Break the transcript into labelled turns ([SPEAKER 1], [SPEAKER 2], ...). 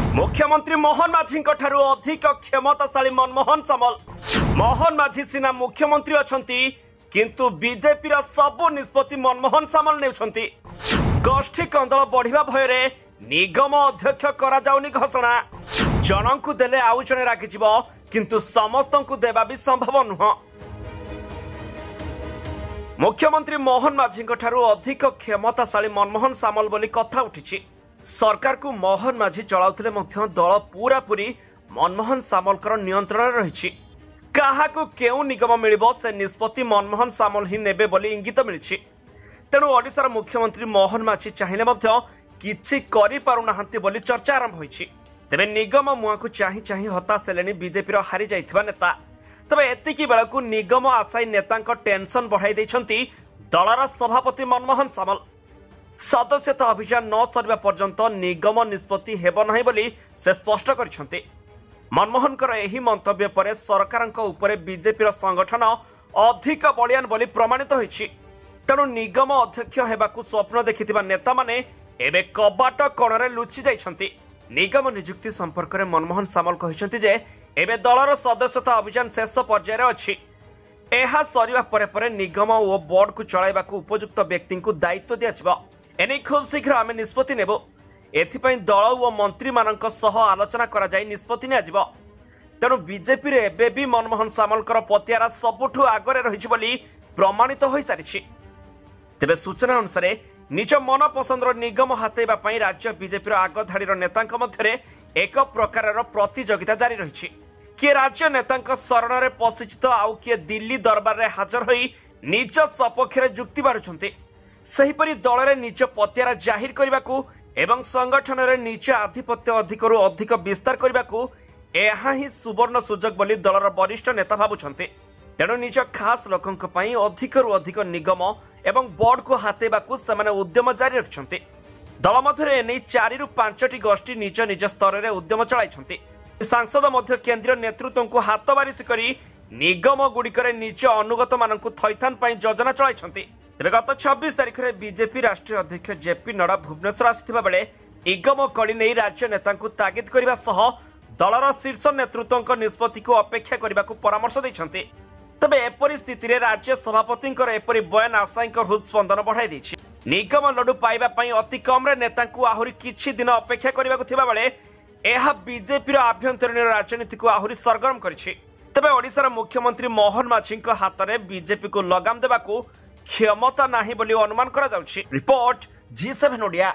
[SPEAKER 1] मुख्यमंत्री मोहन माझी अधिक क्षमताशाली मनमोहन सामल। मोहन माझी सिना मुख्यमंत्री अछंती किंतु बीजेपी सबु निष्पत्ति मनमोहन सामल नेउछंती। गोष्ठी कंदल बढ़िबा भयरे निगम अध्यक्ष करा जाउनी घोषणा। जनंकु देले आउ जणे राखिजिबो किंतु समस्तंकु देबा भी संभव नुह। मुख्यमंत्री मोहन माझी अधिक क्षमताशाली मनमोहन सामल बोली कथा उठिछि। सरकार को मोहन माझी चलाउथिले मध्य दल पूरा पूरी मनमोहन सामलकर नियंत्रण रही। काहाकु केउ निगम मिलिबो से निष्पत्ति मनमोहन सामल ही नेबे बोली इंगित मिलिछि। तेणु ओडिशार मुख्यमंत्री मोहन माझी चाहिले मध्य किछि करि पारु नाहंती बोली चर्चा आरंभ होइछि। तेबे निगम मुआ को चाहि चाहि हताश हेलेनी बीजेपी रो हारि जाइथिबा नेता। तबे एतिकी बेलकु निगम आशायी नेतांक टेंशन बढ़ाई दैछंती दलर सभापति मनमोहन सामल। सदस्यता अभियान न सरिबा पर्यंत निगम निष्पत्ति हेब नाही बोली से स्पष्ट करिसंते। मनमोहनकर एही मंतव्य पर सरकारक उपरे बीजेपी रो संगठन अधिक बलियान बोली प्रमाणित होइछि। तेणु निगम अध्यक्ष हेबाकु स्वप्न देखिथिबा नेता माने एबे कबाट कोणरे लुचि जाइछंती। निगम नियुक्ति संपर्क में मनमोहन सामल कहिसंती जे एबे दलर सदस्यता अभियान शेष पर्यायर अछि। एहा सरिबा परे परे निगम ओ बोर्ड को चलाइबाकु उपयुक्त व्यक्ति को दायित्व दियाजिबो। एने खूब शीघ्र आमे निष्पत्ति नेबो। एथिपाई दल और मंत्री मानक सह आलोचना करा जाय निष्पत्ति नियाजिबो। तेणु बीजेपी रे एबे भी मनमोहन सामलकर पतियारा सबुठु आगरे रहिछि बोली प्रमाणित होई सारिछि। तेबे सूचना अनुसार निज मन पसंदर निगम हातेबा पई राज्य बीजेपी आग धाड़ीर नेतांक मध्यरे एक प्रकारर प्रतियोगिता जारी रहिछि। किए राज्य नेतांक शरण रे पशिछि तो आउ किए दिल्ली दरबार रे हाजर होई निज सपक्ष रे जुक्ति बाढुछंती। सेहिपरि दल रे निज पतियारा जाहिर करबाकू एवं संगठन रे निज आधिपत्य अधिकरु अधिक विस्तार करबाकू एहा ही सुवर्ण सुजोग बोली दलर वरिष्ठ नेता भाबुछंती। तेणु निज खास लोकंक पई अधिकरु अधिक निगम एवं बोर्ड को हातेबाकू सेमाने उद्यम जारी रखिछंती। दल मध्यरे एनै 4 रु 5टी गोष्ठी निज निज स्तर रे उद्यम चलाइछंती। सांसद मध्य केंद्रीय नेतृत्व को हाथ बारिश करी निगम गुड़िकर निज अनुगत मानकु थैथान पई योजना चलाइछंती। तेबे गत 26 तारिख में बीजेपी राष्ट्रीय अध्यक्ष जेपी नड्डा भुवनेश्वर आसिथिबा बेले निगम कड़ी नहीं राज्य नेतांकु तागिद करिबा सह दलर शीर्ष नेतृत्वक निष्पत्ति को अपेक्षा करबाकू परामर्श दैछंती। तबे एपरि स्थिति रे राज्य सभापतिंकर एपरि बयान आशायींकर हृदस्पंदन बढ़ाई दैछि। निगम लड्डू पाइबा पई अति कम रे नेतांकु आहुरी किछि दिन अपेक्षा करबाकू थिबा बेले एहा बीजेपी रो आभ्यंतरीण राजनीति को आहुरी सरगरम करिछि। तबे ओडिशार मुख्यमंत्री मोहन माझींक हाथ रे बीजेपी को लगाम देबाकू क्षमता नाही बोली अनुमान करा जाउछि। Report G7 Odia.